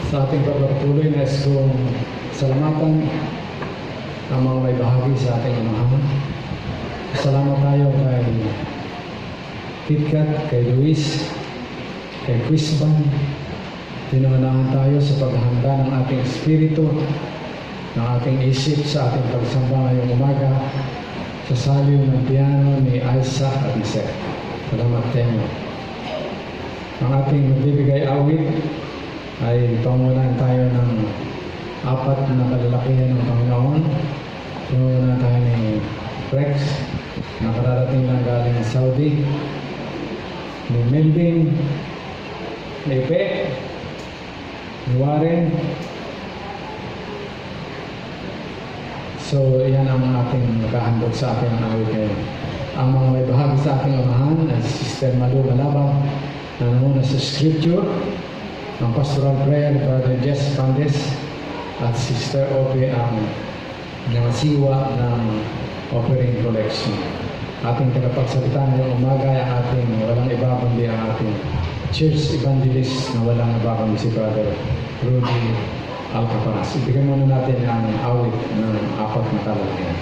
Sa ating pagpapatuloy na kong salamatan ang mga may bahagi sa ating amahan. Salamat tayo kay Kitkat, kay Luis, kay Quisban. Pinanganahan tayo sa paghahanda ng ating espiritu, ng ating isip sa ating pagsamba ngayong umaga sa saliw ng piano ni Isaac at ni Seth. Salamat tayo. Ang ating magbibigay awit ay pangunan tayo ng apat na kalalakihan ng Panginoon. Pangunan tayo ni Rex, na kararating lang galing Saudi, ni Melvin, ni Ipe, ni Warren. So, yan ang ating nakahandog sa ating awit ngayon. Ang mga may bahagi sa ating amahan ay Sister Malu Malabang, na namuna sa Scripture, ang pastoral prayer ni Brother Jess Pandes, at Sister Ope ang nangasiwa ng offering collection. Ating tagapagsalita ngayong umaga ay ating walang iba kundi ang ating church evangelist na walang iba kundi si Brother Rudy Alcaparas. Ibigyan muna natin ang awit ng apat na kalalakihan.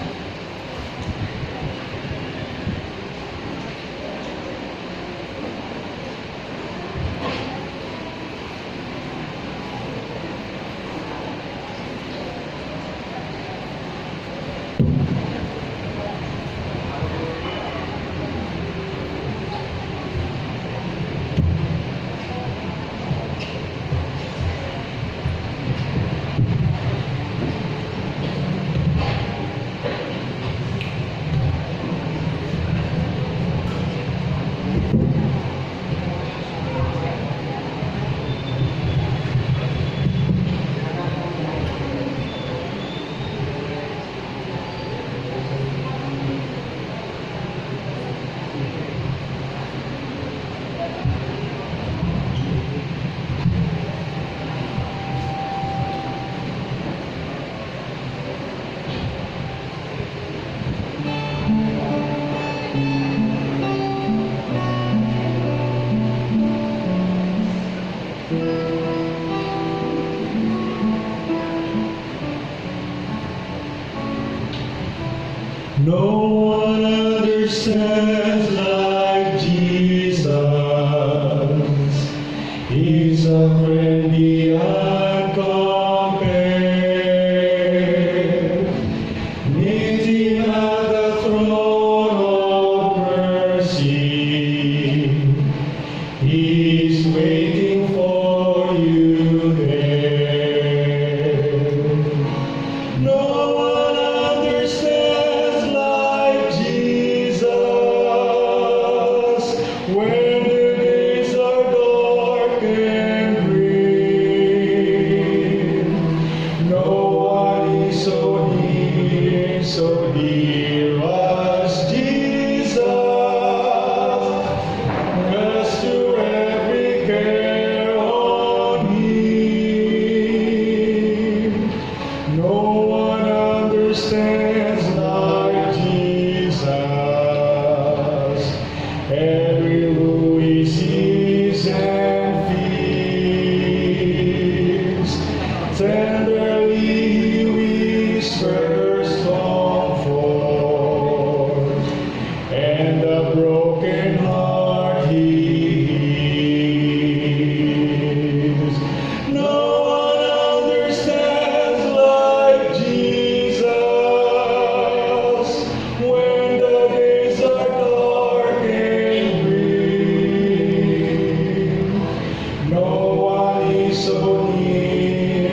No one understands like Jesus. He's a friend beyond compare. Knitting at the throne of mercy, He's waiting for you there. No one understands like Jesus when the days are dark and gray. No one is so dear as Jesus. Rescue every care on Him. No one understands like Jesus. Every who He sees and feels. Tenderly He whispers comfort, and the broken heart He heals. No one understands like Jesus when the days are dark and gray. No one is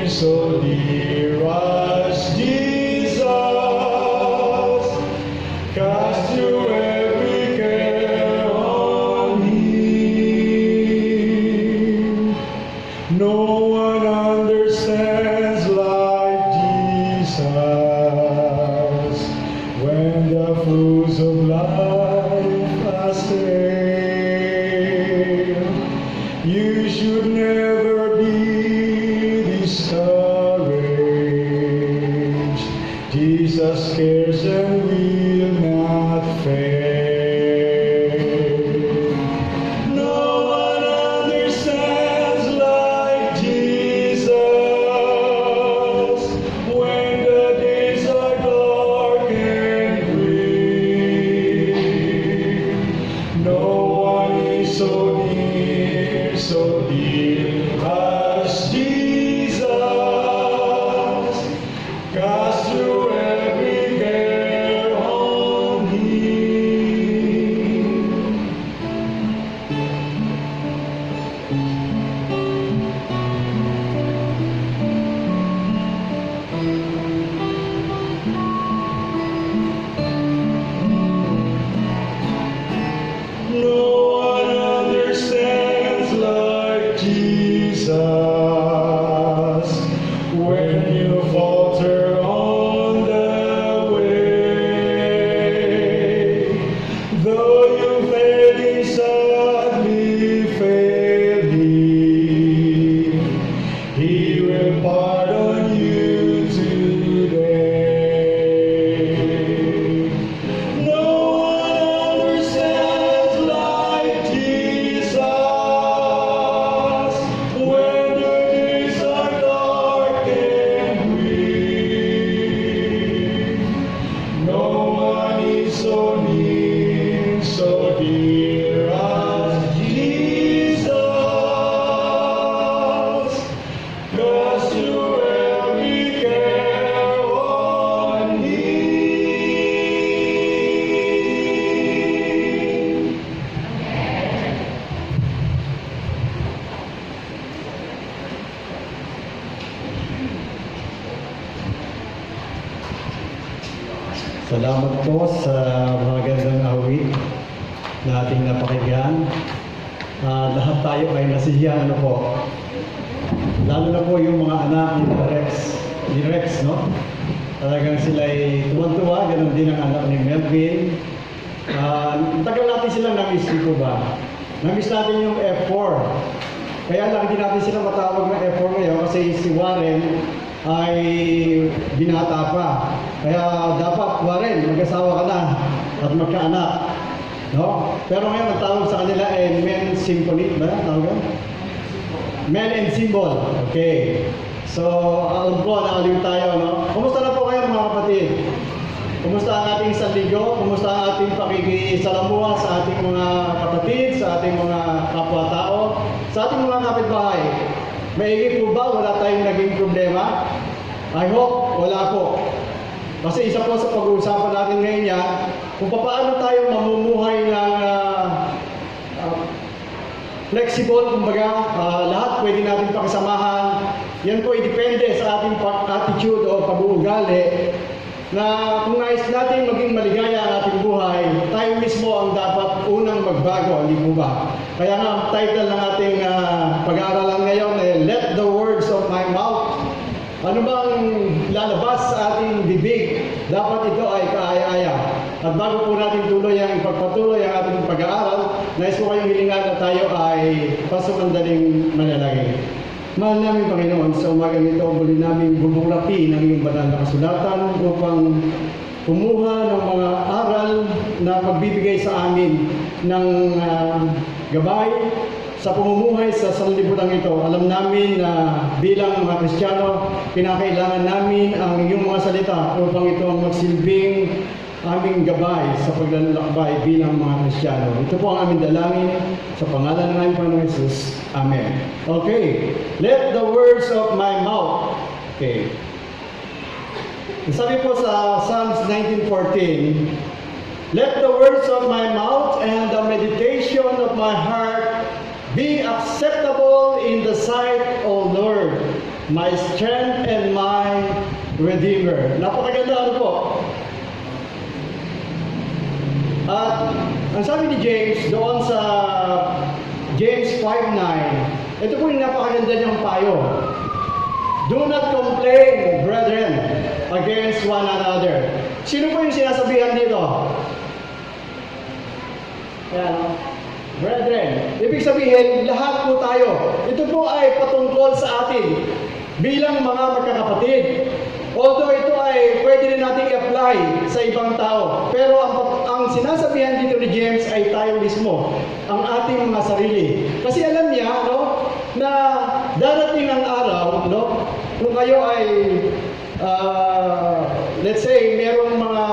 so dear as Jesus. Cast your every care on Him. No one understands like Jesus when the fruits of life are stale. You should never be discouraged. Jesus cares and will not fail. No one understands like Jesus. Salamat po sa magandang awit na ating napakinggan. Lahat tayo ay nasiyahan po. Lalo na po yung mga anak ni Rex, no? Talagang sila ay tuwan-tuwa, ganoon din ang anak ni Melvin. Tagal natin sila namiss, di po ba? Namiss natin yung F4. Kaya lang hindi natin sila matawag na F4 ngayon kasi si Warren ay binata pa. Kaya dapat Warren, mag-asawa ka na at magkaanak. No? Pero ngayon ang tawag sa kanila ay Men Symphony, ba? Tawag? Men and Symbol. Okay. So, alam po, nakaliw tayo, no? Kumusta na po kayo mga kapatid? Kumusta ang ating isang linggo? Kumusta ang ating pakikisalamuha sa ating mga kapatid, sa ating mga kapwa-tao, sa ating mga kapitbahay? Maigi po ba? Wala tayong naging problema? I hope wala po. Kasi isa po sa pag-uusapan natin ngayon yan, kung paano tayo mamumuhay ng flexible, kumbaga, lahat pwede natin pakisamahan. Yan po depende sa ating attitude o pag-uugali na kung nais natin maging maligaya ang ating buhay, tayo mismo ang dapat unang magbago, hindi po ba? Kaya nga, ang title ng ating pag-aaralan ngayon ay Let the Words of My Mouth. Ano bang lalabas sa ating bibig? Dapat ito ay kaaya-aya. At bago po natin tuloy ang pagpatuloy ang ating pag-aaral, nais ko kayong hilingan na tayo ay pasukandaling manalangin. Mahal namin Panginoon, sa umaga nito, muli namin buburatin ang iyong banal na kasulatan upang kumuha ng mga aral na magbibigay sa amin ng gabay sa pamumuhay sa sanlibutan ito. Alam namin na bilang mga Kristiyano, kinakailangan namin ang iyong mga salita upang ito ang magsilbing aming gabay sa paglalakbay bilang mga Kristiyano. Ito po ang aming dalangin sa pangalan ng aming Panginoon Jesus. Amen. Okay. Let the words of my mouth. Okay. Sabi po sa Psalms 19:14, let the words of my mouth and the meditation of my heart be acceptable in the sight, O Lord, my strength and my Redeemer. Napakaganda ano po. At ang sabi ni James doon sa James 5:9, ito po yung napakaganda niyang payo. Do not complain, brethren, against one another. Sino po yung sinasabihan dito? Ayan. Brethren, ibig sabihin, lahat po tayo. Ito po ay patungkol sa atin bilang mga magkakapatid. Although ito ay pwede rin nating i-apply sa ibang tao. Pero ang sinasabihan dito ni James ay tayo mismo, ang ating mga sarili. Kasi alam niya, no, na darating ang araw, no, kung kayo ay, let's say, merong mga,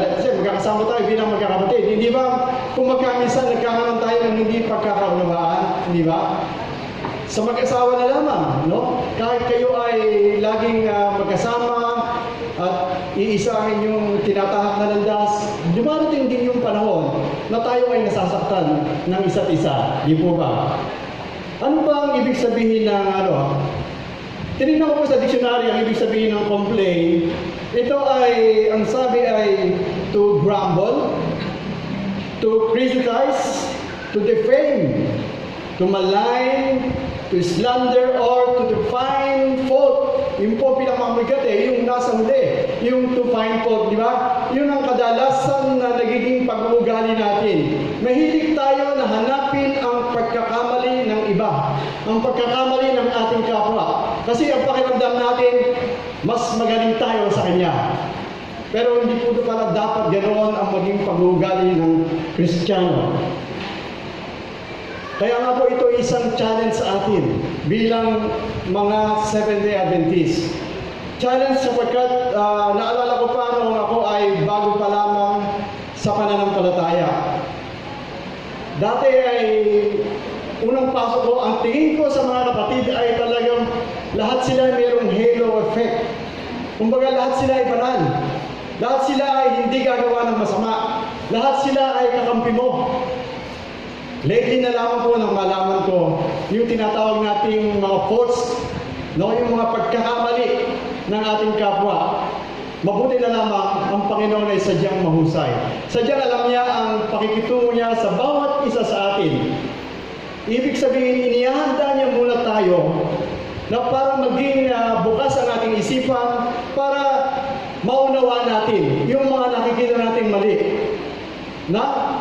let's say, magkakasama tayo bilang magkakapatid. Hindi ba, kung magkaminsan nagkakaroon tayo ng hindi pagkakaunawaan, hindi ba? Sa mag-asawa na lamang, no? Kahit kayo ay laging magkasama at iisa ang inyong tinatahak na landas, dumarating din yung panahon na tayo ay nasasaktan ng isa't isa. Di po ba? Ano ba ang ibig sabihin ng ano? Tinignan ko po sa dictionary ang ibig sabihin ng complain. Ito ay, ang sabi ay to grumble, to criticize, to defame, to malign, to slander, or to find fault. Yung po pinakamabigat yung nasa huli. Yung to find fault, di ba? Yun ang kadalasan na nagiging pag-uugali natin. Mahilig tayo na hanapin ang pagkakamali ng iba. Ang pagkakamali ng ating kapwa. Kasi ang pakiramdam natin, mas magaling tayo sa kanya. Pero hindi po pala dapat ganoon ang maging pag-uugali ng Kristiyano. Kaya nga po ito isang challenge sa atin bilang mga Seventh-day Adventist. Challenge sapagkat naalala ko pa nung ako ay bago pa lamang sa pananampalataya. Dati ay unang pasok ko, ang tingin ko sa mga kapatid ay talagang lahat sila mayroong halo effect. Kumbaga lahat sila ay banal. Lahat sila ay hindi gagawa ng masama. Lahat sila ay kakampi mo. Lately na lamang po nang malaman ko yung tinatawag nating mga faults, no? Yung mga pagkakamali ng ating kapwa. mabuti na lamang ang Panginoon ay sadyang mahusay. Sadyang alam niya ang pakikitungo niya sa bawat isa sa atin. Ibig sabihin, inihanda niya muna tayo na para maging bukas ang ating isipan, para maunawaan natin yung mga nakikita nating mali. Na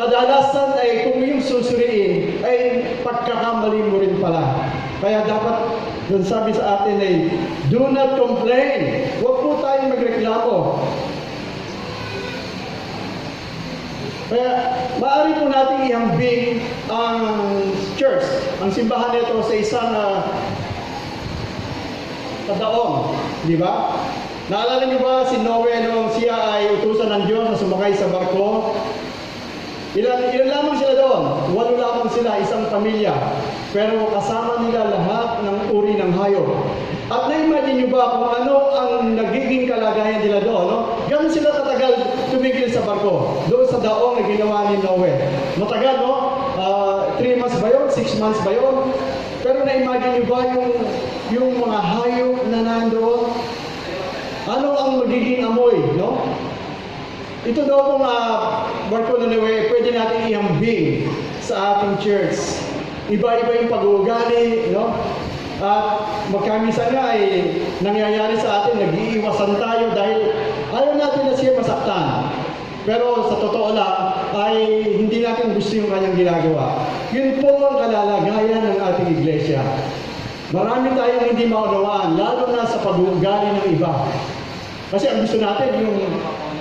kadalasan ay kung yung susuriin ay pagkakamali mo rin pala. Kaya dapat, dun sabi sa atin ay, do not complain. Huwag po tayong magreklamo. Kaya, maaari po natin ihambing ang church, ang simbahan nito sa isang kadaong, di ba? Naalala niyo ba si Noe nung siya ay utusan ng Diyos na sumakay sa barko? Ilan lamang sila doon? 8 lamang sila, isang pamilya. Pero kasama nila lahat ng uri ng hayop. At na-imagine niyo ba kung ano ang nagiging kalagayan nila doon? No? Ganun sila katagal tumigil sa barko. Doon sa daong na ginawa ni Noe. Matagal, no? 3 months ba yun? 6 months ba yun? Pero na-imagine niyo ba yung mga hayop na nandoon? Ano ang magiging amoy, no? Ito daw kung barko na Noe, pwede natin ihambing sa ating church. Iba-iba yung pag-uugali, no? At magkamisan nga ay nangyayari sa atin, nag-iiwasan tayo dahil ayaw natin na siya masaktan. Pero sa totoo lang, ay hindi natin gusto yung kanyang ginagawa. Yun po ang kalalagayan ng ating iglesia. Marami tayong hindi maunawaan, lalo na sa pag-uugali ng iba. Kasi ang gusto natin,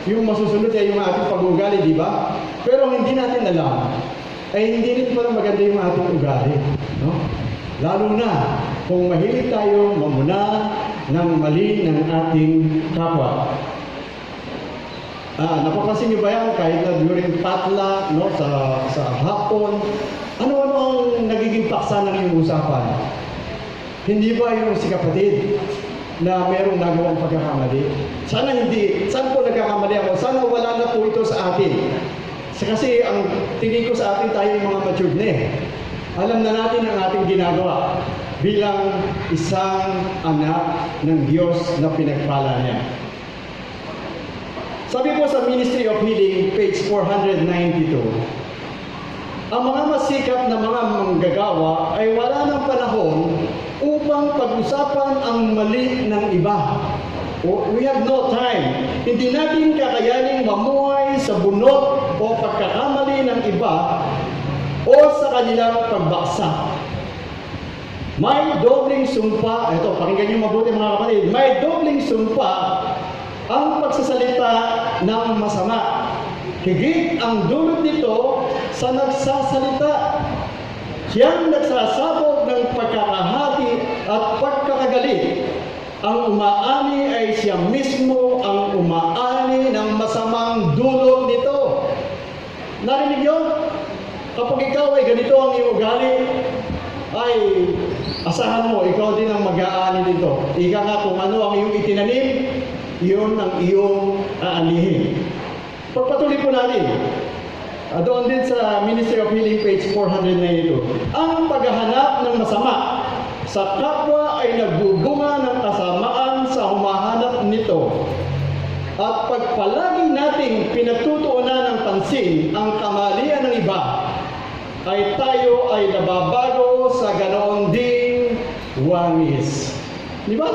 yung masusunod ay yung ating pag-uugali, di ba? Pero hindi natin alam, ay hindi rin pala maganda yung ating ugali. No? Lalo na kung mahilig tayo mamuna ng mali ng ating kapwa. Napapansin niyo ba yan kahit na during patla, no, sa hapon, ano-ano ang nagiging paksa ng iyong usapan? Hindi ba yung si kapatid na merong nagawang pagkakamali? Sana hindi. Saan po nagkakamali ako? Sana wala na po ito sa atin. Kasi ang tingin ko sa atin tayo yung mga matured na eh. Alam na natin ang ating ginagawa bilang isang anak ng Diyos na pinagpala niya. Sabi po sa Ministry of Healing, page 492, ang mga masikap na mga manggagawa ay wala ng panahon upang pag-usapan ang mali ng iba. We have no time. Hindi natin kakayaning mamuhay sa bunot o pagkakamali ng iba o sa kanilang pagbaksak. May dobling sumpa, ito, pakinggan niyo mabuti mga kapatid, may dobling sumpa ang pagsasalita ng masama. Higit ang dulot nito sa nagsasalita. Siyang nagsasabog ng pagkakahati at pagkakagalit. Ang umaani ay siya mismo ang umaani ng masamang dulot nito. Narinig niyo? Kapag ikaw ay ganito ang iyong ugali, ay asahan mo, ikaw din ang mag-aani nito. Ika nga kung ano ang iyong itinanim, iyon ang iyong aanihin. Pagpatuloy po natin. Doon din sa Ministry of Healing, page 492. Ang paghahanap ng masama sa kapwa ay nagbubunga ng kasamaan sa humahanap nito. At pagpalagi nating pinagtutuunan ng pansin ang kamalian ng iba, ay tayo ay nababago sa ganoon ding wangis. Di ba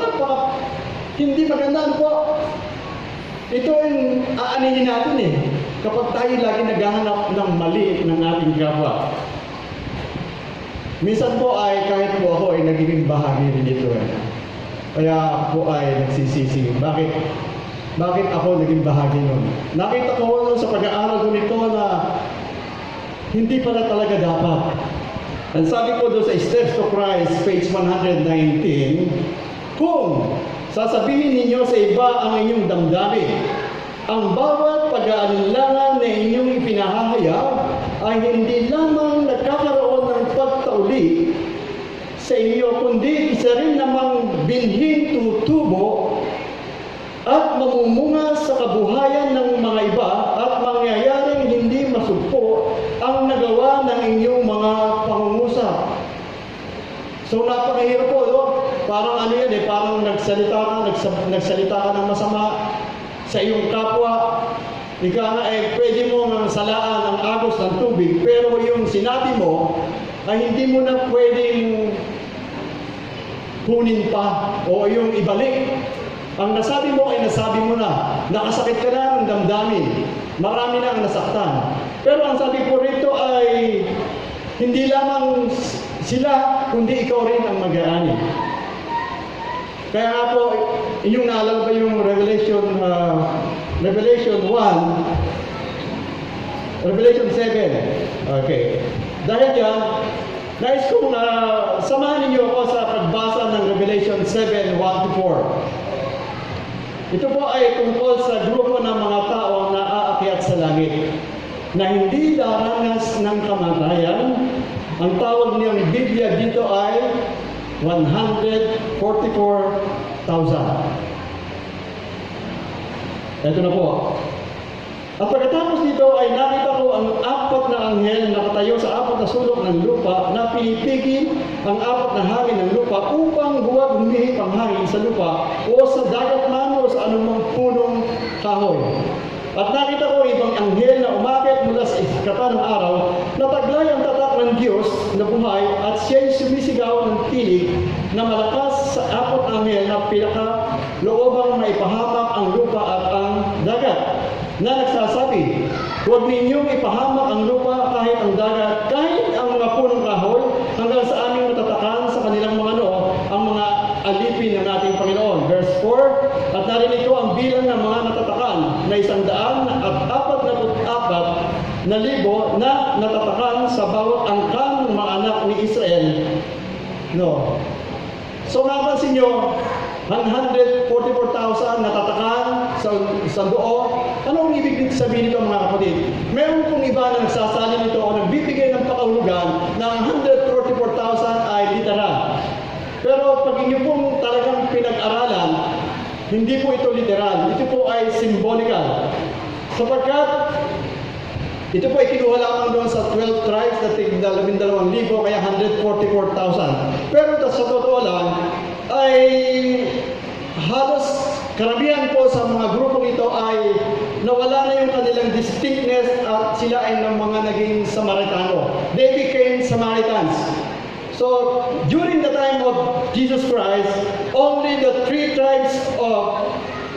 hindi maganda po? Ito ang aanihin natin eh. Kapag tayo lagi naghahanap ng mali ng ating kapwa. Minsan po ay kahit po ako ay nagiging bahagi rin ito eh. Kaya po ay nagsisisi. Bakit ako naging bahagi nun? Nakita ko sa pag-aaral ko nito na hindi pala talaga dapat. Ang sabi ko doon sa Steps to Christ, page 119, kung sasabihin ninyo sa iba ang inyong damdamin, ang bawat pag-aalinlangan na inyong ipinahahayag ay hindi lamang nagkakaroon ng pagtauli sa inyo, kundi isa rin namang binhing tutubo at mamumunga sa kabuhayan ng mga iba at mangyayaring hindi masugpo ang nagawa ng inyong mga pangungusap. So napakahirap po, no? Parang ano yan eh, parang nagsalita ka ng masama, sa iyong kapwa. Ika nga pwede mo nga salaan ang agos ng tubig, pero yung sinabi mo ay hindi mo na pwedeng kunin pa o yung ibalik. Ang nasabi mo ay nasabi mo na. Nakasakit ka na ng damdamin. Marami na ang nasaktan. Pero ang sabi po rito ay hindi lamang sila, kundi ikaw rin ang mag-aani. Kaya nga po, inyong naalala ba yung Revelation 1, Revelation 7. Okay. Dahil dyan, nais kong samahan ninyo ako sa pagbasa ng Revelation 7, 1-4. Ito po ay tungkol sa grupo ng mga tao na aakyat sa langit, na hindi daranas ng kamatayan. Ang tawag niyang Biblia dito ay 144,000. Ito na po. At pagkatapos nito ay nakita ko ang apat na anghel na nakatayo sa apat na sulok ng lupa na pinipigil ang apat na hangin ng lupa upang huwag humihip ang hangin sa lupa o sa dagat man o sa anumang punong kahoy. At nakita ko ibang anghel na umakyat mula sa ikatan ng araw na taglay ang tatak ng Diyos na buhay at siya'y sumisigaw ng tinig na malakas sa apat na anghel na pinakaloobang maipahamak ang lupa at ang dagat, na nagsasabi, huwag ninyong ipahamak ang lupa kahit ang dagat, kahit ang mga punong kahoy, hanggang sa aming matatakan sa kanilang mga noo ang mga alipin ng ating Panginoon. Verse 4, at narinig ko ang bilang ng mga natatakan na 144,000 na natatakan sa bawat angkan ng mga anak ni Israel. No. So napansin nyo, 144,000 natatakan sa buo. Anong ibig sabihin nito mga kapatid? Meron pong iba na nagsasalin nito o nagbibigay ng pakahulugan na ang 144,000 ay literal. Pero pag inyo pong talagang pinag-aralan, hindi po ito literal. Ito po ay symbolical. Sapagkat ito po ay kinuha lamang doon sa 12 tribes na tigda 12,000, kaya 144,000. Pero sa totoo lang, ay halos karamihan po sa mga grupong ito ay nawala na yung kanilang distinctness at sila ay ng mga naging Samaritano. They became Samaritans. So, during the time of Jesus Christ, only the 3 tribes of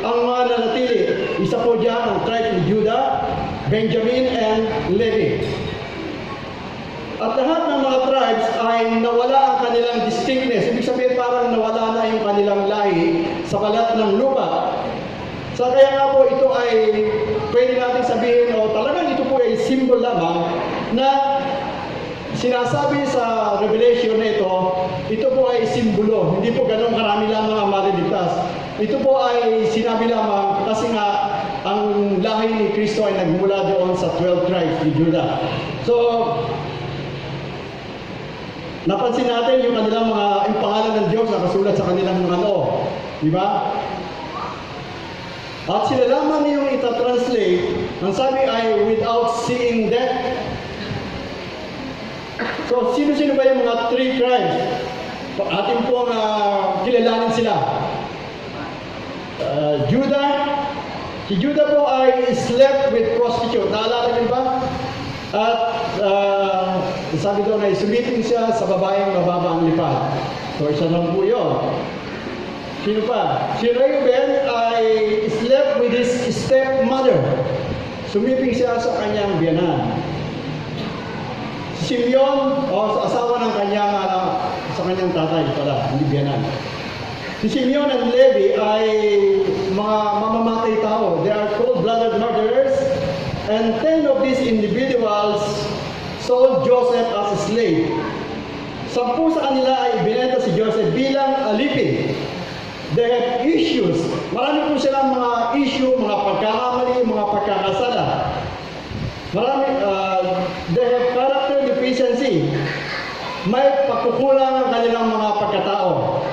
ang mga nanatili. Isa po dyan ang tribe ni Judah, Benjamin, and Levi. At lahat ng mga tribes ay nawala ang kanilang distinctness. Ibig sabihin parang nawala na yung kanilang lahi sa balat ng lupa. So kaya nga po ito ay pwede natin sabihin o talagang ito po ay symbol lamang na sinasabi sa Revelation na ito po ay simbolo. Hindi po ganun karami lamang ang maliligtas. Ito po ay sinabi lamang kasi nga ang lahi ni Kristo ay nagmula doon sa 12 tribes ni Judah. So, napansin natin yung kanilang yung pangalan ng Diyos na nakasulat sa kanilang mga noo. Di ba? At sila lamang yung ita-translate, ang sabi ay without seeing death. So, sino-sino ba yung mga 3 tribes? Atin pong kilalanin sila. Judah. Si Judah po ay slept with prostitute. Naalala niyo ba? At sabi doon ay sumiting siya sa babaeng mababa ang lipad. So, isa lang po yun. Sino pa? Si Reuben ay slept with his stepmother. Sumiping siya sa kanyang biyanan. Si Simeon, asawa ng sa kanyang tatay pala, hindi biyanan. Si Simeon and Levi ay mga mamamatay tao. They are cold-blooded murderers. And 10 of these individuals sold Joseph as a slave. 10 sa kanila ay ibinenta si Joseph bilang alipin. They have issues. Marami po silang mga issue, mga pagkakamali, mga pagkakasala. Marami, they have character deficiency. May pagkukulang ang kanilang mga pagkatao.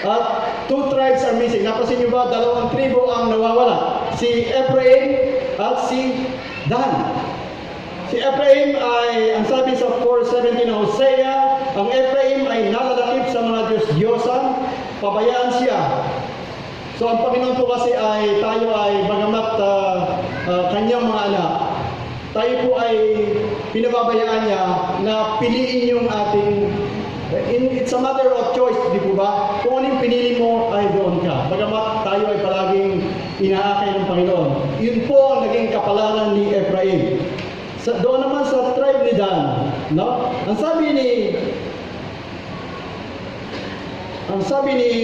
At 2 tribes are missing. Napansin niyo ba, 2 tribo ang nawawala. Si Ephraim at si Dan. Si Ephraim ay, ang sabi sa 4:17 ng Hosea, ang Ephraim ay nalalakip sa mga Diyos-Diyosan, pabayaan siya. So ang Panginoon po kasi ay tayo ay bagamat kanyang mga anak, tayo po ay pinababayaan niya na piliin yung ating it's a matter of choice, di po ba? Kung ano yung pinili mo, ay doon ka. Bagamat tayo ay palaging inaakay ng Panginoon. Yun po ang naging kapalaran ni Ephraim. Doon naman sa tribe ni Dan, no? Ang sabi ni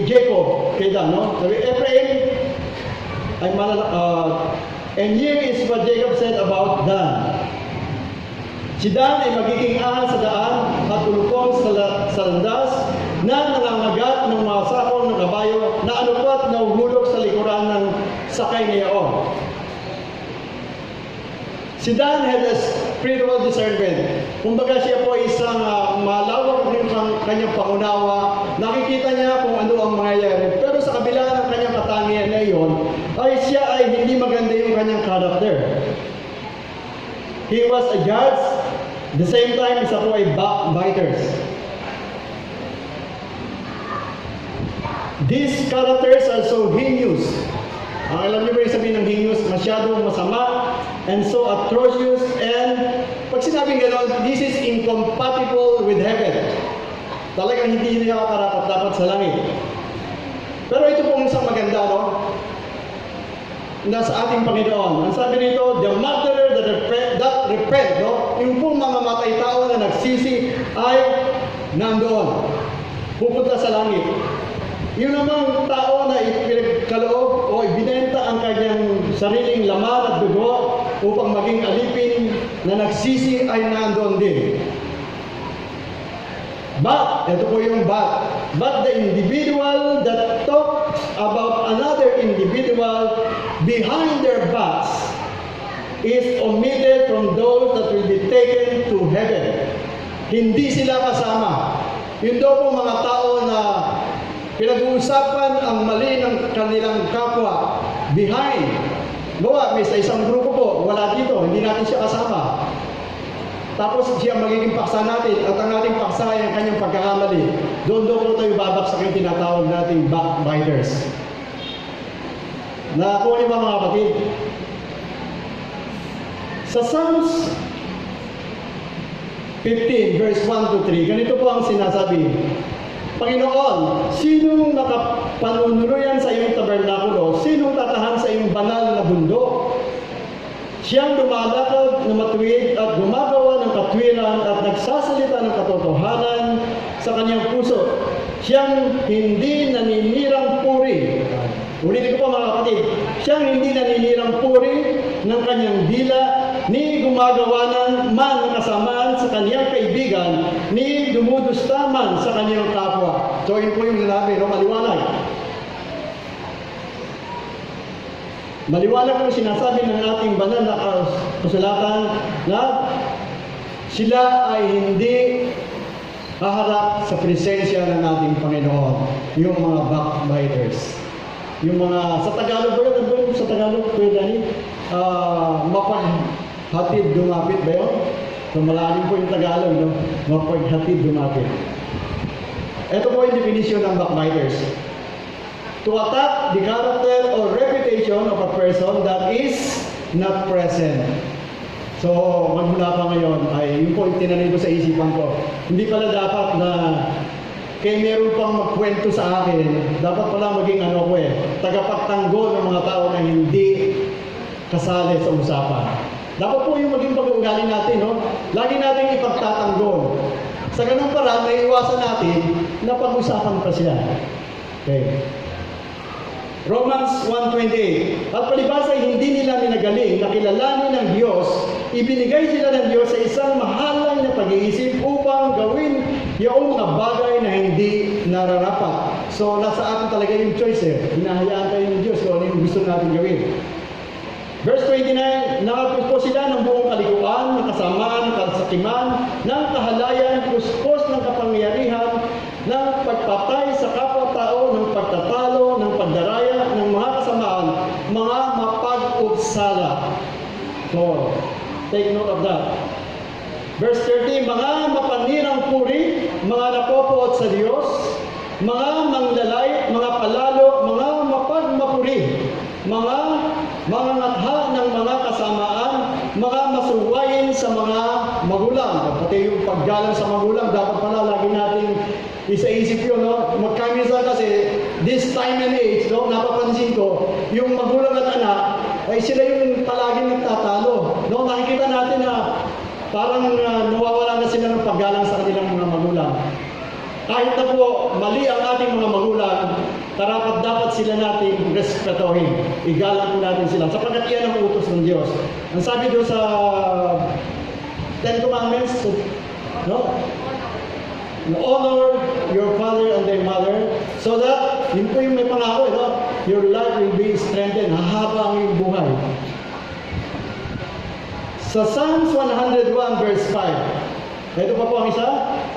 Jacob kay Dan, no? Sabi, Ephraim ay and here is what Jacob said about Dan. Si Dan ay magiging ahal sa daan at ulupong sa landas na nangangagat ng mga sakong ng kabayo na anupat na uhulog sa likuran ng sakay niyaon. Si Dan had a spiritual discernment. Kumbaga siya po isang malawak ng kanyang pangunawa. Nakikita niya kung ano ang mangyayari. Pero sa kabila ng kanyang katangian na iyon, ay siya ay hindi maganda yung kanyang character. He was a judge. The same time, isa po ay backbiters. These characters are so heinous. Alam niyo ba yung sabihin ng heinous? Masyadong masama and so atrocious, and pag sinabing gano'n, this is incompatible with heaven. Talagang hindi niya karapat-dapat sa langit. Pero ito pong isang maganda, no? Nasa ating Panginoon. Ang sabi nito, the murderer that repent, no? Yung pong mga matay tao na nagsisi ay nandoon. Pupunta sa langit. Yung namang tao na ipinagkaloob o ibinenta ang kanyang sariling laman at dugo upang maging alipin na nagsisi ay nandoon din. But, ito po yung but the individual that talks about another individual behind their backs is omitted from those that will be taken to heaven. Hindi sila kasama. Yun daw po mga tao na pinag-uusapan ang mali ng kanilang kapwa behind. Bawa, may isang grupo po, wala dito, hindi natin siya kasama. Tapos siya magiging paksa natin at ang ating paksa ay ang kanyang pagkakamali. Doon po tayo babaksak yung tinatawag nating backbiters. Nakakuha niyo ba mga kapatid? Sa Psalms 15 verse 1 to 3, ganito po ang sinasabi. Panginoon, sinong nakapanunuluyan sa iyong tabernakulo? Sinong tatahan sa iyong banal na bundok? Siyang lumalakad na matuwid at gumagawa ng katwiran at nagsasalita ng katotohanan sa kanyang puso. Siyang hindi naninirang puri. Ulitin ko pa mga kapatid. Siyang hindi naninirang puri ng kanyang dila, ni gumagawa ng man ng kasamaan sa kanyang kaibigan, ni dumudusta man sa kanyang kapwa. So yun po yung sinabi, no? Maliwanag. Maliwanag po sinasabi ng ating banal na kasulatan na sila ay hindi haharap sa presensya ng ating Panginoon. Yung mga backbiters. Yung mga, sa Tagalog ba yun? Sa Tagalog, Kuya Dani? Mapaghatid dumapit ba yun? So malalim po yung Tagalog, no? Mapaghatid dumapit. Ito po yung definition ng backbiters. To attack the character or reputation of a person that is not present. So, magmula pa ngayon, ay yun po yung tinanin ko sa isipan ko. Hindi pala dapat na kaya meron pang magkwento sa akin, dapat pala maging tagapagtanggol ng mga tao na hindi kasali sa usapan. Dapat po yung maging pag-uugali natin, no? Lagi natin ipagtatanggol. Sa ganung paraan, naiiwasan natin na pag-usapan pa siya. Okay. Romans 1:28. At palibhas ay hindi nila minagaling na kilalanin ng Diyos, ibinigay sila ng Diyos sa isang mahalang na pag-iisip upang gawin yung mga bagay na hindi nararapat. So, nasa atin talaga yung choice eh. Hinahayaan tayo ng Diyos kung ano yung gusto natin gawin. Verse 29, nakapos po sila ng buong kalikuan, ng kasamaan, ng kasakiman, ng kahalayan, puspos ng kapangyarihan, ng pagpatay sa kapwa-tao, ng pagtatalo, ng pagdaraya, ng mga kasamaan, mga mapag-utsala. So, take note of that. Verse 30, mga mapanirang puri, mga napopoot sa Diyos, mga manglalait, mga palalo, mga isa-isip yun, no? Magkaminsan kasi, this time and age, no? Napapansin ko, yung magulang at anak, ay sila yung palaging nagtatalo. No? Nakikita natin na parang nawawala na sila ng paggalang sa kanilang mga magulang. Kahit na po mali ang ating mga magulang, dapat sila nating respetohin. Igalang po natin sila. Sapagkat iyan ang utos ng Diyos. Ang sabi doon sa Ten Commandments, no? Honor your father and their mother so that, yun po yung may pangako, no? Your life will be strengthened. Hahaba ang iyong buhay. Sa Psalms 101 verse 5, ito pa po ang isa,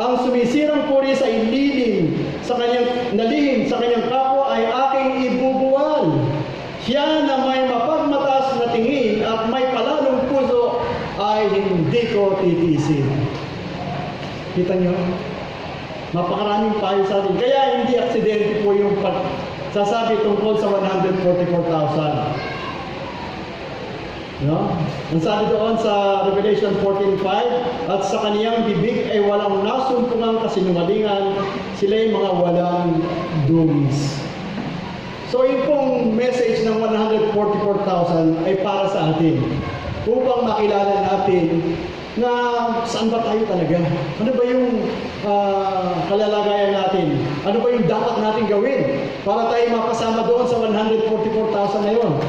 ang sumisirang puri sa ililin, sa kanyang nalihim, sa kanyang kapwa ay aking ibubuwal. Siya na may mapagmataas na tingin at may palalong puso ay hindi ko titiisin. Kita niyo? Mapakaraming payo sa atin. Kaya hindi aksidente po yung pagsasabi tungkol sa 144,000. No? Ang sabi doon sa Revelation 14:5, at sa kaniyang bibig ay walang nasumpungang kasinungalingan, sila ay mga walang dungis. So yung pong message ng 144,000 ay para sa atin, upang makilala natin na saan ba tayo talaga? Ano ba yung kalalagayan natin? Ano ba yung dapat natin gawin para tayo mapasama doon sa 144,000 na yun?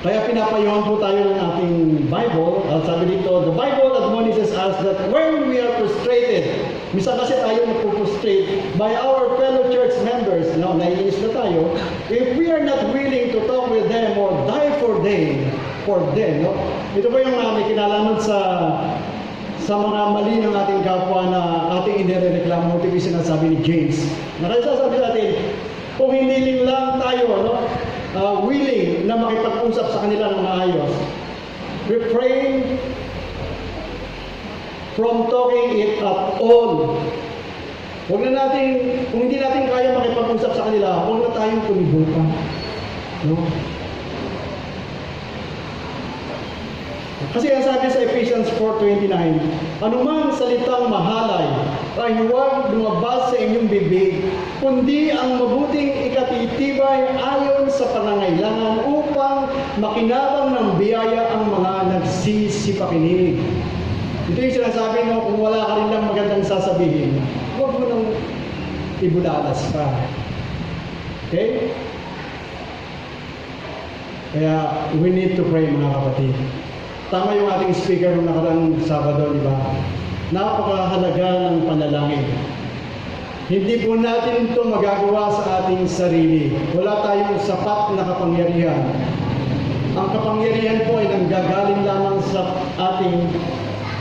Kaya pinapayuhan po tayo ng ating Bible. At sabi dito, the Bible admonishes us that when we are frustrated, misa kasi tayo napupustrate by our fellow church members, no, naiinis na tayo, if we are not willing to talk with them or die for them, no? Ito po yung may kinalaman sa mga mali ng ating kapwa na ating inireklamo. Ito yung sinasabi ni James. Nakasasabi natin, kung hindi lang tayo, no, willing na makipag-usap sa kanila ng maayos, refrain from talking it at all. Huwag na natin, kung hindi natin kaya makipag-usap sa kanila, huwag na tayong tumibol pa. No? Kasi ang sabi sa Ephesians 4:29, anumang salitang mahalay ay huwag lumabas sa inyong bibig, kundi ang mabuting ikatitibay ayon sa pangangailangan upang makinabang ng biyaya ang mga nagsisipakinig. Ito yung sinasabi mo, kung wala ka rin lang magandang sasabihin, huwag mo nang ibulalas pa. Okay? Kaya, we need to pray mga kapatid. Tama yung ating speaker nung nakarang Sabado, di ba? Napakahalaga ng panalangin. Hindi po natin ito magagawa sa ating sarili. Wala tayong sapat na kapangyarihan. Ang kapangyarihan po ay nanggagaling lamang sa ating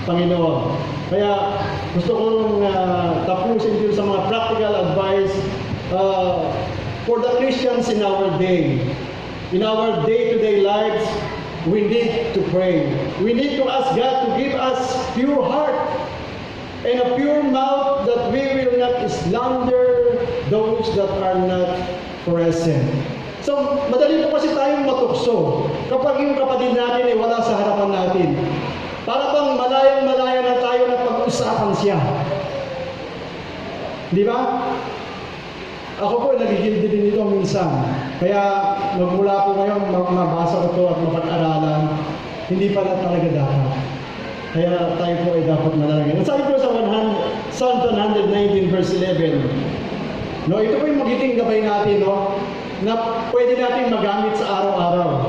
Panginoon. Kaya gusto kong tapusin din sa mga practical advice for the Christians in our day. In our day-to-day lives, we need to pray. We need to ask God to give us pure heart and a pure mouth that we will not slander those that are not present. So, madali po kasi tayong matukso kapag yung kapatid natin ay wala sa harapan natin. Para bang malayang-malaya na tayo na pag-usapan siya. Di ba? Ako po nagigildi din ito minsan. Kaya magmula po ngayon, mabasa ko ito at mapag-aralan, hindi pala talaga dapat. Kaya tayo po ay dapat manalangin. Sabi po sa Psalm 119 verse 11, no, ito po yung magiging gabay natin, no, na pwede natin magamit sa araw-araw.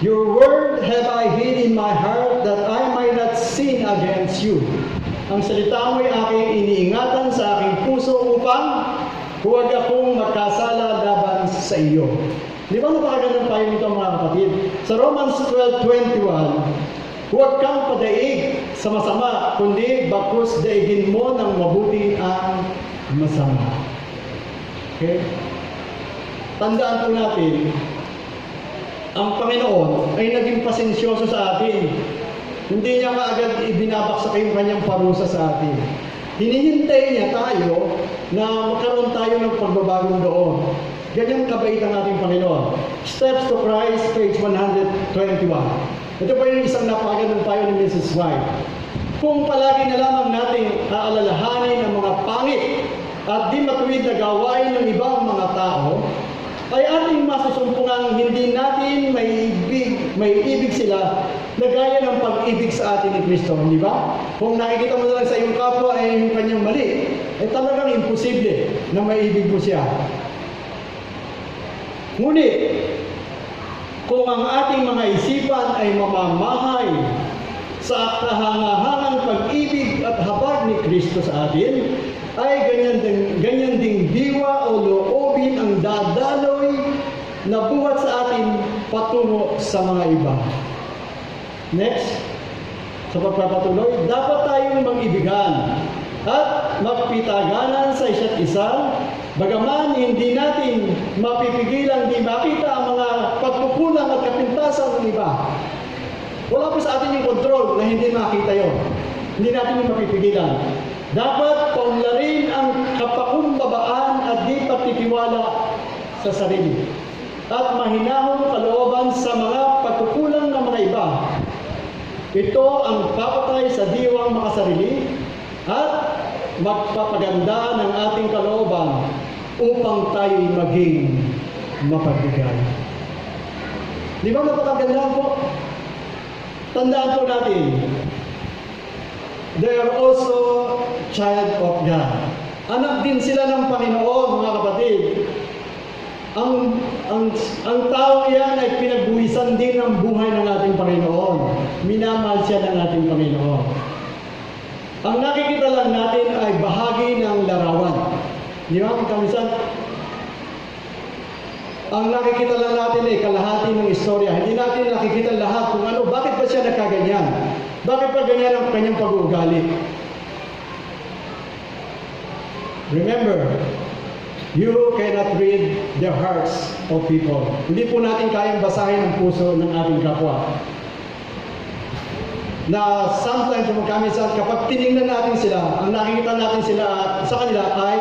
Your word have I hid in my heart that I might not sin against you. Ang salita mo'y aking iniingatan sa aking puso upang huwag akong makasala laban sa iyo. Di ba napakagandang payo nito mga kapatid? Sa Romans 12:21, huwag kang padaig sa masama, kundi bakos daigin mo ng mabuti ang masama. Okay? Tandaan po natin, ang Panginoon ay naging pasensyoso sa atin. Hindi niya kaagad ibinabaksak yung kanyang parusa sa atin. Hinihintay niya tayo na magkaroon tayo ng pagbabagong loob. Ganyan kabait ang ating Panginoon. Steps to Christ, page 121. Ito po yung isang napakagandang payo ni Mrs. White. Kung palagi na lamang nating aalalahanin ang mga pangit at di matuwid na gawain ng ibang mga tao, ay ating masusumpungang hindi natin may ibig sila na gaya ng pag-ibig sa atin ni Kristo, di ba? Kung nakikita mo na lang sa iyong kapwa ay yung kanyang mali, ay talagang imposible na maibig mo siya. Ngunit, kung ang ating mga isipan ay mamamahay sa kahangahangang pag-ibig at habag ni Kristo sa atin, ay ganyan ding diwa o loobin ang dadaloy na buhat sa atin patungo sa mga iba. Next, sa pagpapatuloy, dapat tayong mag-ibigan at magpitaganan sa isa't isa, bagaman hindi natin mapipigilang di makita ang mga pagkukulang at kapintasan ng iba. Wala po sa atin yung control na hindi makita yon. Hindi natin yung mapipigilan. Dapat paunlarin ang kapakumbabaan at di pagtitiwala sa sarili at mahinahong kalooban sa mga pagkukulang ng mga iba. Ito ang papatay sa diwang makasarili at magpapaganda ng ating kalooban upang tayo maging mapagbigay. Di ba napakaganda po? Tandaan po natin, they are also child of God. Anak din sila ng Panginoon, mga kapatid. Ang tao yan ay pinagbuhisan din ng buhay ng ating Panginoon. Minamahal siya ng ating Panginoon. Ang nakikita lang natin ay bahagi ng larawan. Di ba? Kamisan, ang nakikita lang natin ay kalahati ng istorya. Hindi natin nakikita lahat kung ano, bakit ba siya nagkaganyan? Bakit pa ganyan ang kanyang pag-uugali? Remember, you cannot read the hearts of people. Hindi po natin kayang basahin ang puso ng ating kapwa. Na sometimes kapag tinignan natin sila, ang nakikita natin sila sa kanila ay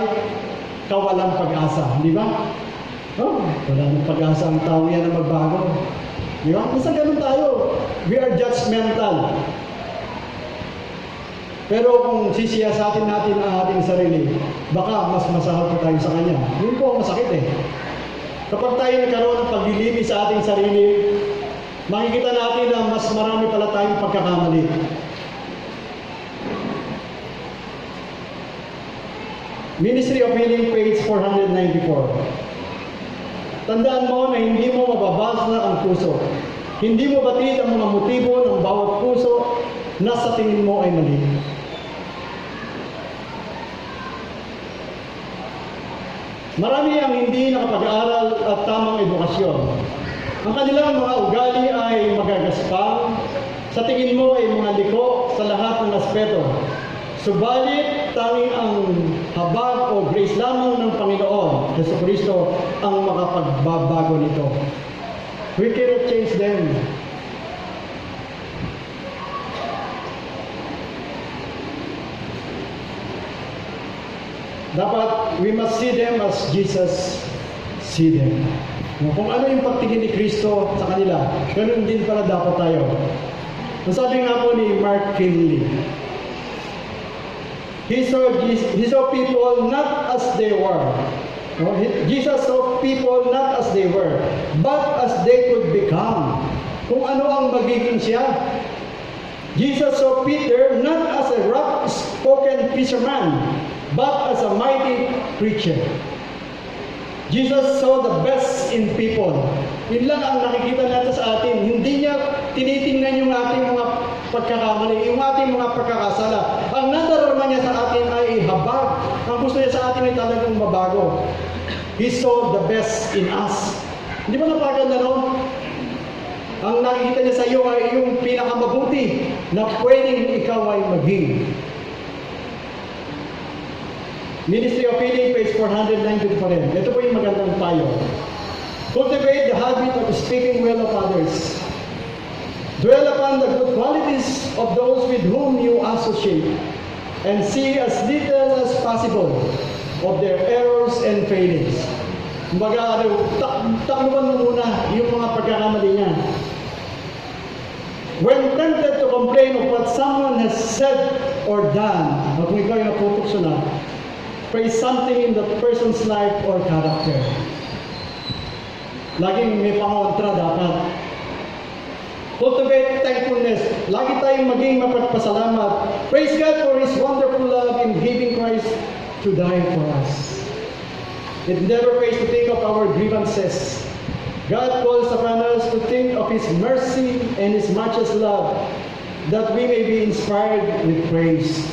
kawalang pag-asa. Di ba? Oh, wala nang pag-asa ang tao yan na magbago. Di ba? Basta ganun tayo. We are judgmental. Pero kung sisiyasatin natin ang ating sarili, baka mas masahal pa tayo sa Kanya. Yun po ang masakit eh. Kapag tayo nagkaroon ng paglilinis sa ating sarili, makikita natin na mas marami pala tayong pagkakamali. Ministry of Healing, page 494. Tandaan mo na hindi mo mababasa ang puso. Hindi mo batid ang mga motibo ng bawat puso na sa tingin mo ay mali. Marami ang hindi nakapag-aral at tamang edukasyon. Ang kanilang mga ugali ay magagaspang, sa tingin mo ay mga liko sa lahat ng aspeto. Subalit, tanging ang habag o grace lamang ng Panginoon, Jesucristo, ang makapagbabago nito. We cannot change them. Dapat, we must see them as Jesus see them. Kung ano yung pagtingin ni Kristo sa kanila, ganun din pala dapat tayo. Nasabi nga po ni Mark Finley, He saw people not as they were. Jesus saw people not as they were, but as they could become. Kung ano ang magiging siya. Jesus saw Peter not as a rough-spoken fisherman, but as a mighty preacher. Jesus saw the best in people. Yun lang ang nakikita natin sa atin. Hindi niya tinitingnan yung ating mga pagkakamali, yung ating mga pagkakasala. Ang nadarama niya sa atin ay habag. Ang gusto niya sa atin ay talagang mabago. He saw the best in us. Hindi ba napaganda nun? Ang nakikita niya sa iyo ay yung pinakamabuti na pwedeng ikaw ay maging. Ministry of Healing, page 490 pa rin. Ito po yung magandang payo. Cultivate the habit of speaking well of others. Dwell upon the good qualities of those with whom you associate, and see as little as possible of their errors and failings. Kumbaga, takluban mo muna yung mga pagkakamali niya. When tempted to complain of what someone has said or done, o kung ikaw ay natutokso na, praise something in that person's life or character. Laging may pangontra dapat. Cultivate thankfulness. Lagi tayong maging mapagpasalamat. Praise God for His wonderful love in giving Christ to die for us. It never pays to think of our grievances. God calls upon us to think of His mercy and His much love, that we may be inspired with praise.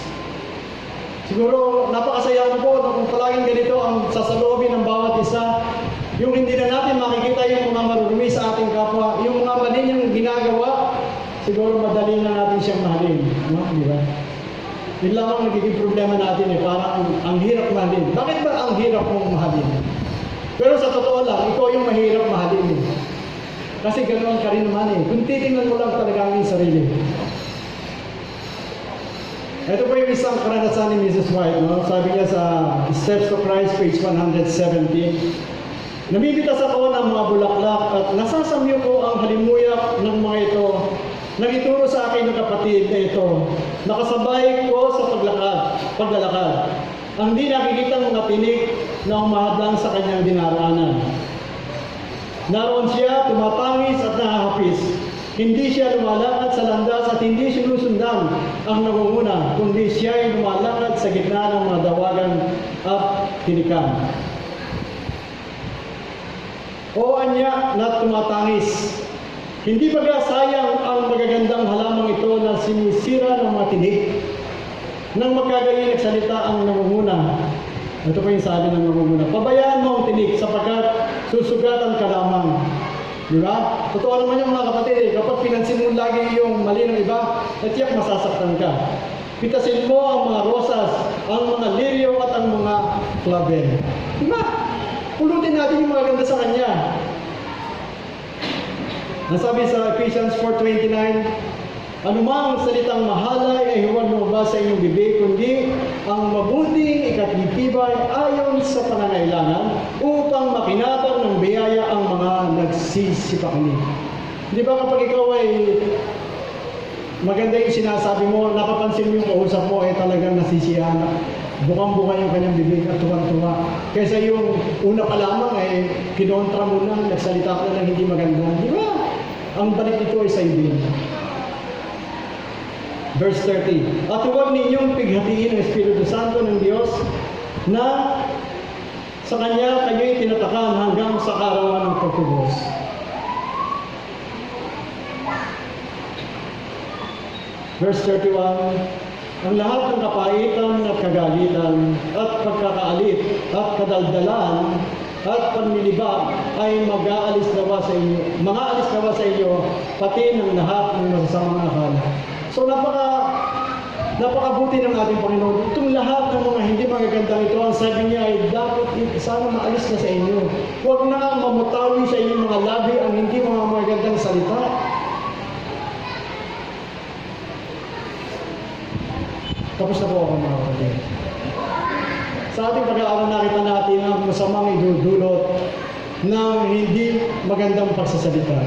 Siguro, napakasaya po na kung palaging ganito ang sasalubin ng bawat isa, yung hindi na natin makikita yung mga marurumi sa ating kapwa, yung mga mali niyang ginagawa, siguro madali na natin siyang mahalin. No? Di ba? Yun lang ang nagiging problema natin parang ang hirap mahalin. Bakit ba ang hirap mong mahalin? Pero sa totoo lang, ikaw yung mahirap mahalin Kasi ganoon ka rin naman Kung titingnan mo lang talaga ang iyong sarili. Ito po yung isang karanasan ni Mrs. White. No? Sabi niya sa Steps to Christ, page 117, namimitas ako ng mga bulaklak at nasasamyo ko ang halimuyak ng mga ito. Nagituro sa akin ng kapatid na ito. Nakasabay ko sa paglalakad. Ang di nakikitang mga tinik na umahadlang sa kanyang dinaraanan. Naroon siya, tumatangis at nahahapis. Hindi siya lumalakad sa landas at hindi sinusundan ang nangunguna, kundi siya ay lumalakad sa gitna ng mga dawagan at tinikan. O anya na tumatangis. Hindi baga sayang ang magagandang halamang ito na sinisira ng mga tinik nang magkagaling nagsalita ang nangunguna. Ito pa yung sabi ng nangunguna. Pabayaan mo ang tinik sapagkat susugatan ka lamang. Di ba? Totoo naman yung mga kapatid kapag pinansin mo lagi yung mali ng iba, natiyak masasaktan ka. Pitasin mo ang mga rosas, ang mga liryo at ang mga clavel. Di ba? Pulutin natin yung mga ganda sa Kanya. Nasabi sa Ephesians 4:29, anumang salitang mahalay ay huwag lumabas sa inyong bibig, kundi ang mabuting ikatitibay ayon sa pangangailangan upang makinabang ng biyaya ang mga nagsisipakli. Di ba kapag ikaw ay maganda yung sinasabi mo, napapansin mo yung kausap mo ay talagang nasisiyahan. Bukang-buka yung kanyang bibig at tuwang-tuwa. Kaysa yung una pa lamang ay kinontra mo na, nagsalita ka na ng hindi maganda. Di ba? Ang balik nito ay sa ibig. Verse 30. At huwag ninyong pighatiin ang Espiritu Santo ng Diyos na sa Kanya kayo'y tinatakan hanggang sa kaarawan ng pagtubos. Verse 31. Ang lahat ng kapaitan at kagalitan at pagkakaalit at kadaldalan at panlilibag ay mag-aalis nawa sa inyo. Mga-alis nawa sa inyo pati ng lahat ng masasamang akala. So napakabuti ng ating Panginoon. Itong lahat ng mga hindi magagandang ito, ang sabi niya ay dapat sana maalis na sa inyo. Huwag na mamutawi sa inyong mga labi ang hindi mga magagandang salita. Tapos na po ako mga kapatid. Sa ating pag-aaral nakita natin ang masamang idudulot ng hindi magandang pagsasalita.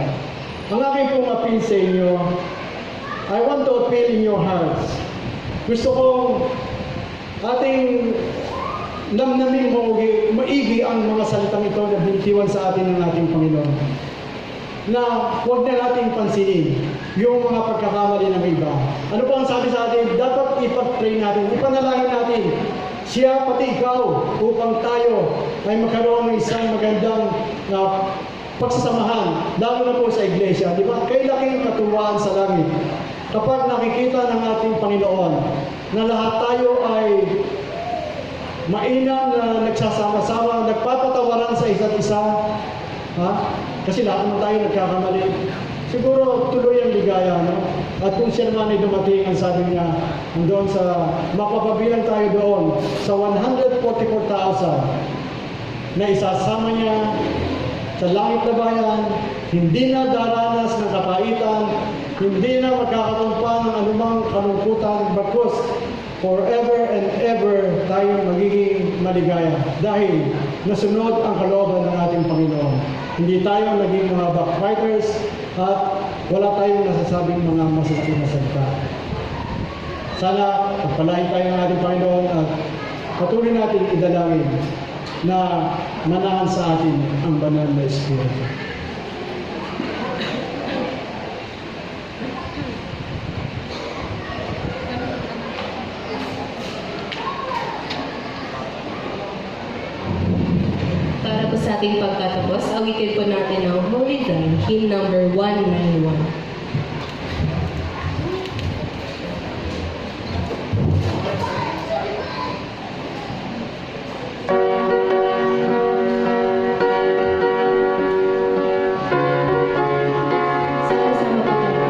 Ang aking pong appeal sa inyo, I want to appeal in your hearts. Gusto kong ating namnaming maigi ang mga salitang ito na binitiwan sa atin ng ating Panginoon. Na huwag na nating pansinin yung mga pagkakamali ng iba. Ano po ang sabi sa atin? Dapat ipag-pray natin, ipanalangin natin siya pati ikaw upang tayo ay magkaroon ng isang magandang pagsasamahan, lalo na po sa iglesia. Di ba? Kay laking katuwaan sa langit. Kapag nakikita ng ating Panginoon na lahat tayo ay mainam na nagsasama-sama, nagpapatawaran sa isa't isa, kasi lahat naman tayo nagkakamali. Siguro tuloy ang ligaya, no? At kung siya naman ay dumating, ang sabi niya, doon sa, mapapabilang tayo doon, sa 144,000 na isasama niya sa langit na bayan, hindi na daranas ng kapaitan, hindi na magkakatumpa ng anumang kalungkutan, bagkus forever and ever tayong magiging maligaya dahil nasunod ang kalooban ng ating Panginoon. Hindi tayo naging mga backbiters at wala tayong nasasabing mga masasakit na salita. Sana pagpalain tayo ng ating Panginoon at patuloy natin idalangin na manahan sa atin ang banal na Espiritu. Para po sa ating pagtatapos, awitin po natin ang Holy Time, hymn number 191. Sama-sama po tayo.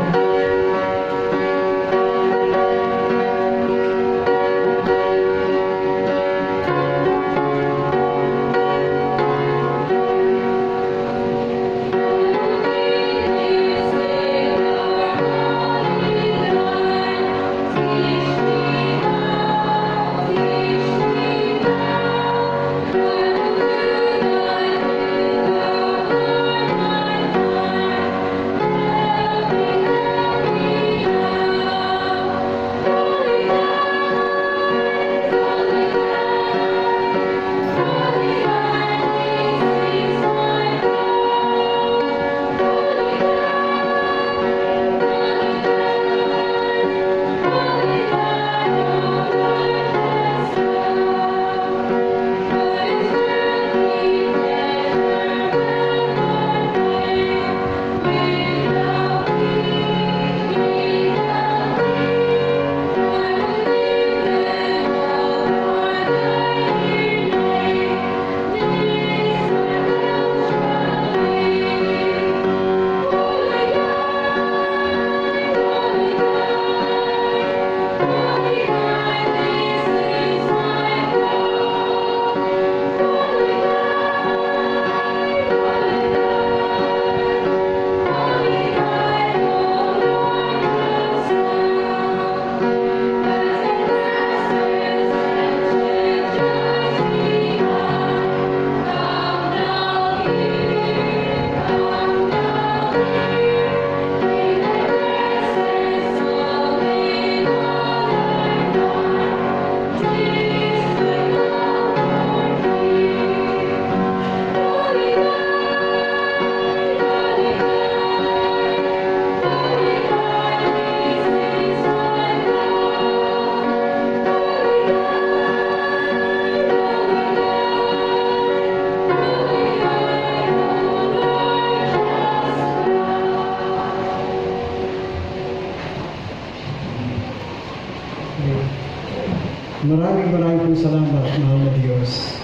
Maraming po salamat, mahal na Diyos,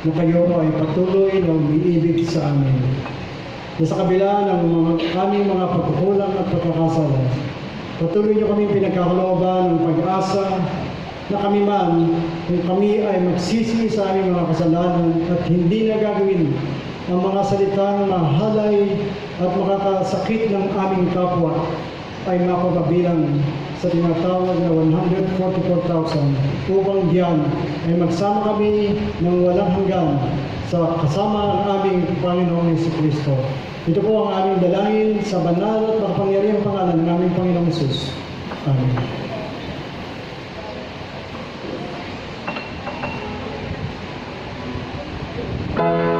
na kayo ay patuloy na umiibig sa amin. Na sa kabila ng aming mga pagkukulang at pagkakasala, patuloy niyo kami pinagkakalooban ng pag-asa na kami man, kung kami ay magsisi sa aming mga kasalanan at hindi na gagawin ang mga salitang mahalay at makakasakit ng aming kapwa, ay mapapabilang sa tinatawag na 144,000 upang diyan ay magsama kami ng walang hanggan sa kasama ang aming Panginoong Jesucristo. Ito po ang aming dalangin sa banal at makapangyarihang pangalan ng aming Panginoong Jesus. Amen. Thank you.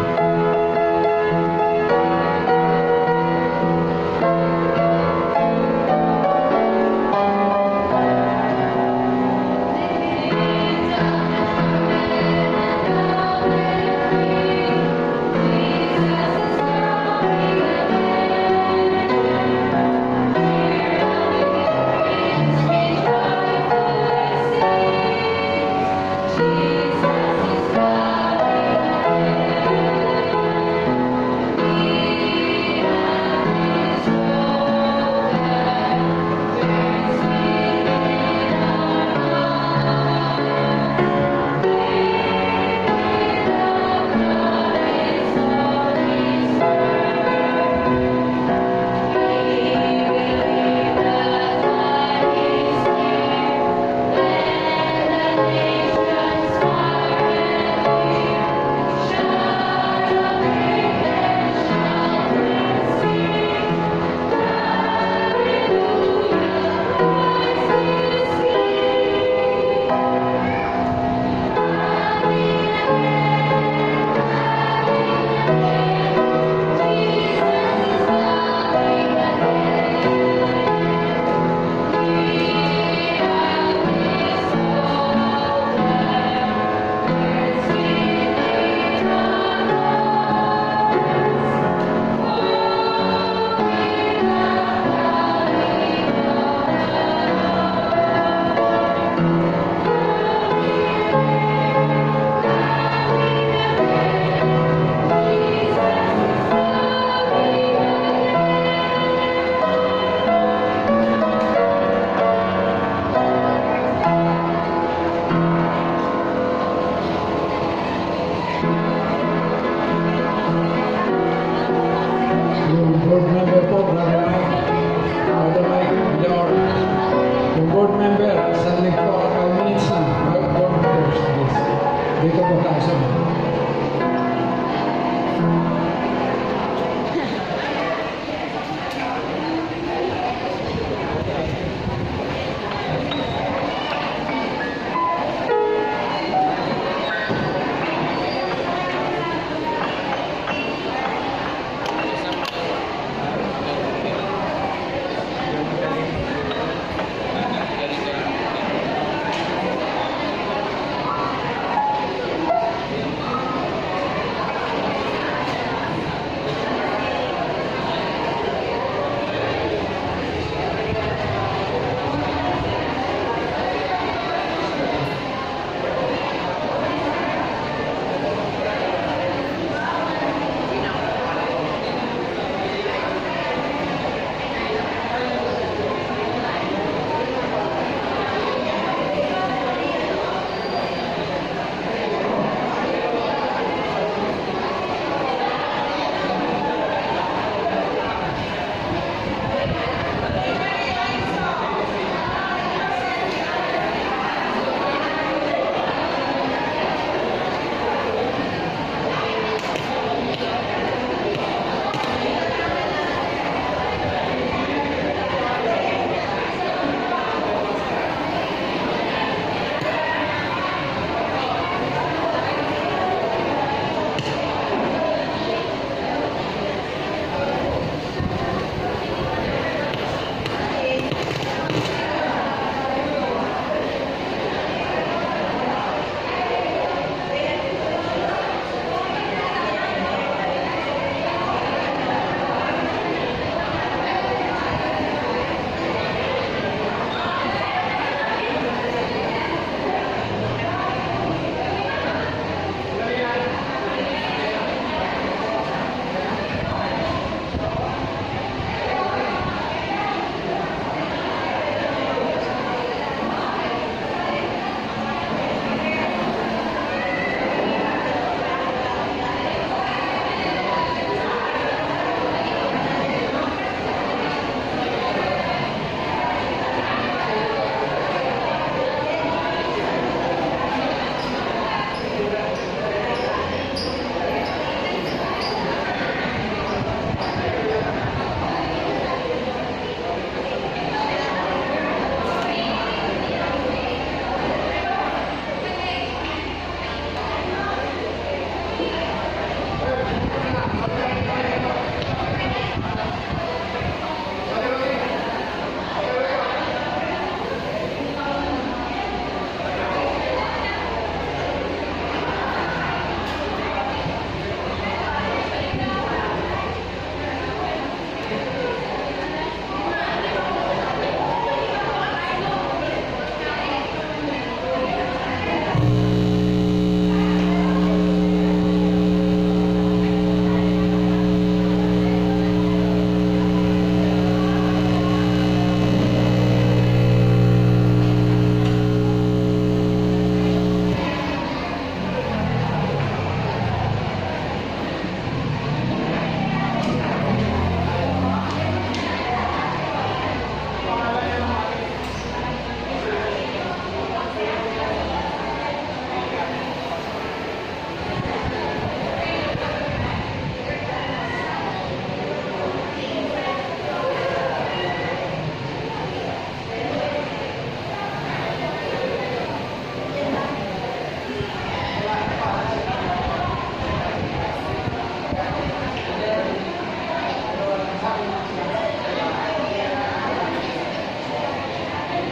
Dito po tayo sa mga.